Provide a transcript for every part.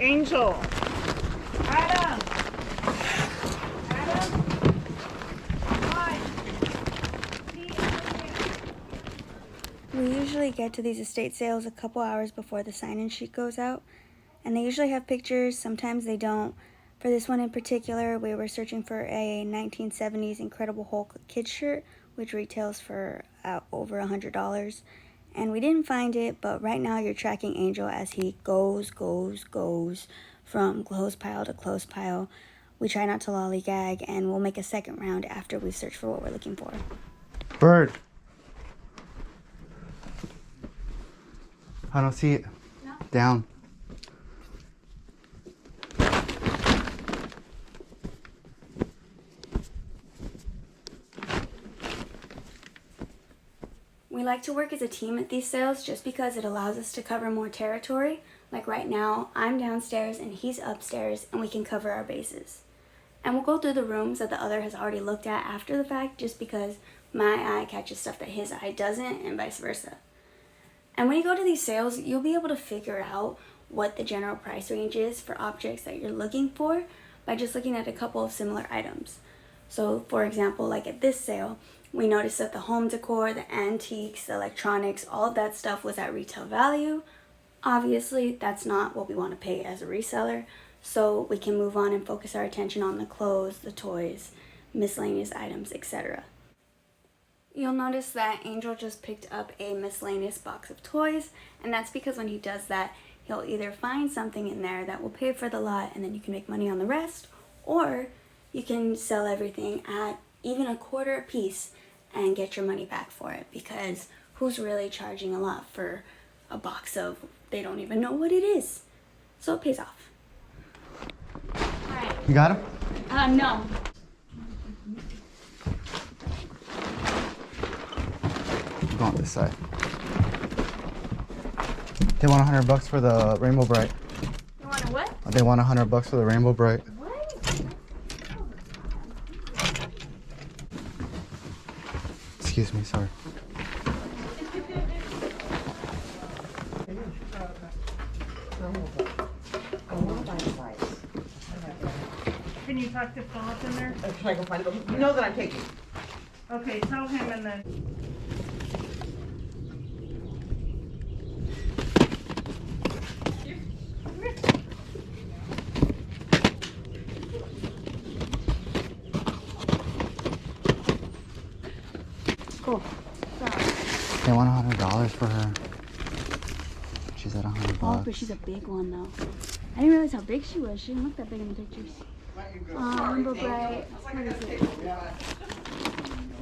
Angel. Adam. Adam. Come on. We usually get to these estate sales a couple hours before the sign-in sheet goes out, and they usually have pictures, sometimes they don't. For this one in particular, we were searching for a 1970s Incredible Hulk kids shirt, which retails for over $100. And we didn't find it, but right now you're tracking Angel as he goes from clothes pile to clothes pile. We try not to lollygag, and we'll make a second round after we search for what we're looking for. Bird. I don't see it. No. Down. We like to work as a team at these sales just because it allows us to cover more territory. Like right now, I'm downstairs and he's upstairs, and we can cover our bases. And we'll go through the rooms that the other has already looked at after the fact, just because my eye catches stuff that his eye doesn't, and vice versa. And when you go to these sales, you'll be able to figure out what the general price range is for objects that you're looking for by just looking at a couple of similar items. So for example, like at this sale, we noticed that the home decor, the antiques, the electronics, all of that stuff was at retail value. Obviously, that's not what we want to pay as a reseller, so we can move on and focus our attention on the clothes, the toys, miscellaneous items, etc. You'll notice that Angel just picked up a miscellaneous box of toys, and that's because when he does that, he'll either find something in there that will pay for the lot and then you can make money on the rest, or you can sell everything at even a quarter a piece and get your money back for it, because who's really charging a lot for a box of, they don't even know what it is. So it pays off. Hi. You got him? No. Go on this side. They want $100 for the Rainbow Bright. You want a what? They want $100 for the Rainbow Bright. What? Excuse me, sorry. Can you talk to Philip in there? Should I go find it? You know that I'm taking. Okay, tell him and then. Cool. They want $100 for her. She's at $100. Oh, but she's a big one though. I didn't realize how big she was. She didn't look that big in the pictures. Rainbow Bright. What is it?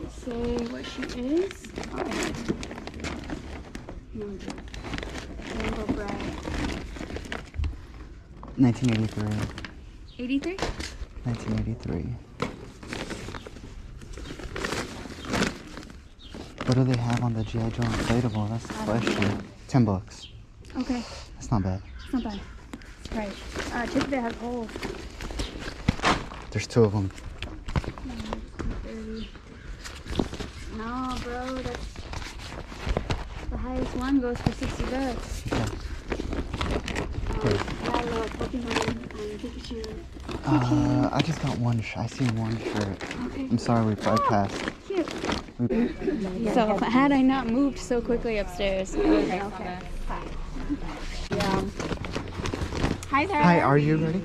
Let's say what she is. Okay. Rainbow Bright. 1983. 83? 1983. What do they have on the G.I. Joe inflatable? That's the question. $10. Okay. That's not bad. It's not bad. It's right. Check if it has holes. There's two of them. 30. No, bro, that's the highest one goes for $60. Yeah. Lalo, Pokemon, Pikachu. I just got one. I see one shirt. Okay. I'm sorry we bypassed. Cute. So had I not moved so quickly upstairs, okay. Yeah. Hi there. Hi, are you ready?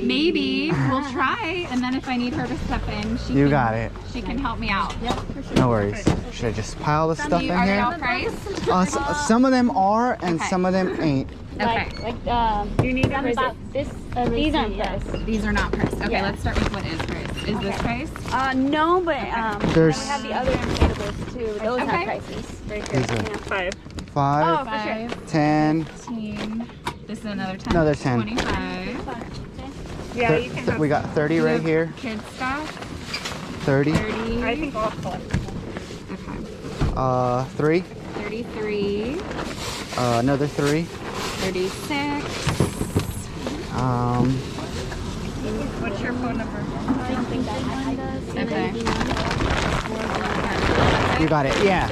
Maybe we'll try, and then if I need her to step in, Got it. She can help me out. Yep, for sure. No worries. Should I just pile the stuff in Are they all here? priced? Some of them are, and Okay. some of them ain't. Okay. You need to About this, these aren't priced. These are not priced. Okay, Yeah. let's start with what is priced. Is this priced? No, but There's we have the other inflatables too. Those Okay. have prices. Right here. These are Yeah. 5. 5, Oh, for sure. 10. 15. This is another 10. Another 10. 25. Yeah, you can have. We got 30 right here. Kids stuff. 30. 30. I think all full. Okay. 3. 33. Another 3. 36. What's your phone number? I don't think that one does. Okay. You got it. Yeah.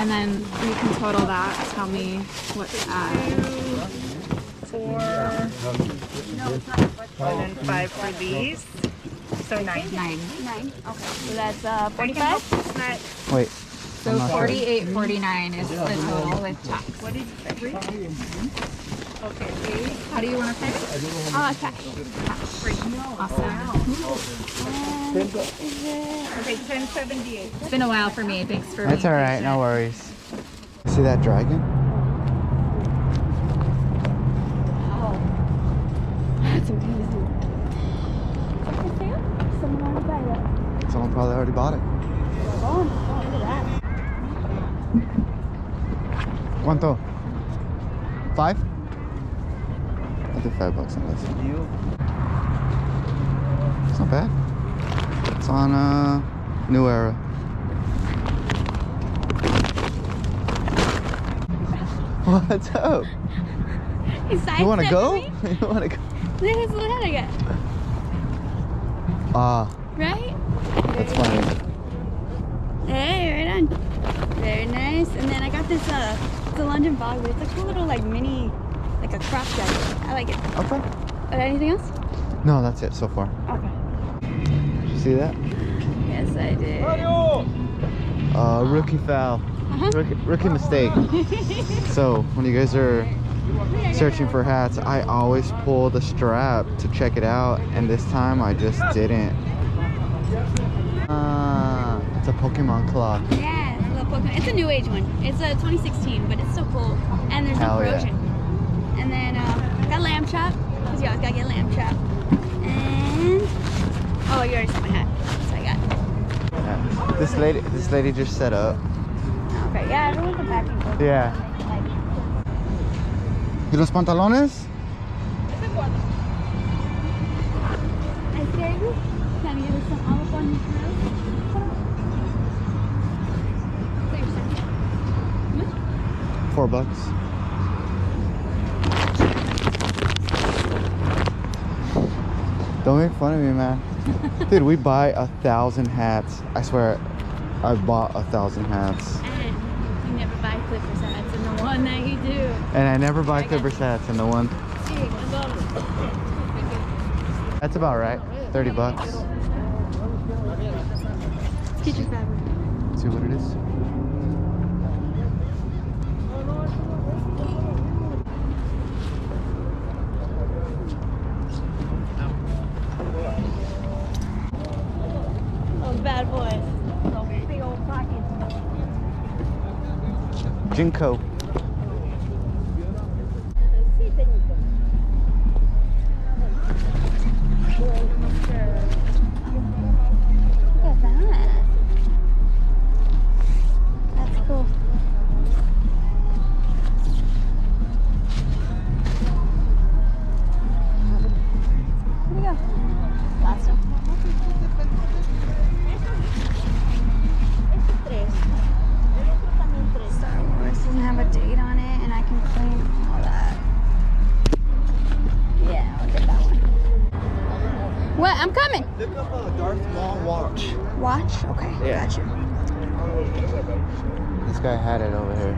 And then we can total that. Tell me what to add. 4, and then 5 for these. So 9. 9. 9. Okay. So that's I can 45. help you snag. Wait. So I'm not sure. 48.49 is the total with tax. What did you say? 3? Okay, 8. How do you want to pay? Cash. Awesome. Okay, 1078. It's been a while for me. Thanks for That's being alright, no worries. See that dragon? Wow. That's amazing. Someone already got it. Someone probably already bought it. Oh, look at that. ¿Cuánto? 5? I'll do $5 on this. It's not bad. It's on New Era. What's up? You wanna go? You wanna go? Look at his little head again. Right? That's funny. Hey, right on. Very nice. And then I got this, it's a London fog, but it's a cool little like mini, like a crop jacket. I like it. Okay. Anything else? No, that's it so far. Okay. Did you see that? Yes, I did. Rookie foul. Rookie mistake. So when you guys are searching for hats, I always pull the strap to check it out, and this time I just didn't. It's a Pokemon claw. Yeah, it's a little Pokemon. It's a new age one. It's a 2016, but it's still cool. And there's no Hell yeah. corrosion. And then got lamb chop, because you always gotta get lamb chop. And oh, you already saw my hat, so I got. Yeah. This lady just set up. Okay, yeah, everyone's unpacking. Yeah. ¿Y los pantalones? I scared you. Can you get some olive on your throat? $4. Don't make fun of me, man. Dude, we buy 1,000 hats. I swear, I've bought 1,000 hats. And you never buy Clippers hats, and the one that you do. And I never buy Clippers hats, and the one. That's about right. $30. Get your fabric. See what it is. Oh, bad boys. Those big old pockets. Jinko. Look at that. That's cool. Here we go. Last one. Star Wars doesn't have a date on it, and I can claim all that. Yeah, I'll get that one. What? I'm coming. Look up a Darth Maul watch. Watch? Okay, Yeah. got you. This guy had it over here.